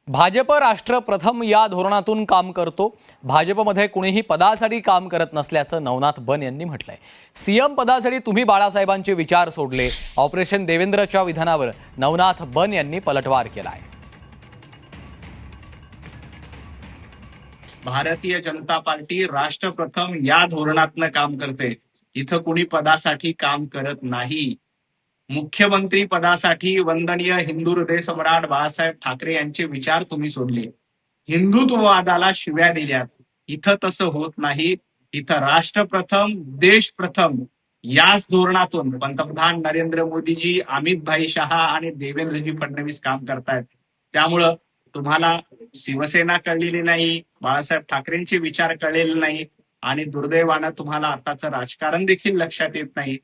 भाजप राष्ट्र प्रथम या धोरणातून काम करतो. भाजपमध्ये कुणीही पदासाठी काम करत नसल्याचं नवनाथ बन यांनी म्हटलंय. सीएम पदासाठी तुम्ही बाळासाहेबांचे विचार सोडले. ऑपरेशन देवेंद्रच्या विधानावर नवनाथ बन यांनी पलटवार केलाय. भारतीय जनता पार्टी राष्ट्र प्रथम या धोरणातनं काम करते. इथं कुणी पदासाठी काम करत नाही. मुख्यमंत्री पदासाठी वंदनीय हिंदू हृदय सम्राट बाळासाहेब ठाकरे यांचे विचार तुम्ही सोडले. हिंदुत्ववादाला शिव्या दिल्यात. इथं तसं होत नाही. इथं राष्ट्र प्रथम देश प्रथम याच धोरणातून पंतप्रधान नरेंद्र मोदीजी, अमित भाई शहा आणि देवेंद्रजी फडणवीस काम करतायत. त्यामुळं तुम्हाला शिवसेना कळलेली नाही, बाळासाहेब ठाकरेंचे विचार कळलेले नाही आणि दुर्दैवानं तुम्हाला आताचं राजकारण देखील लक्षात येत नाही.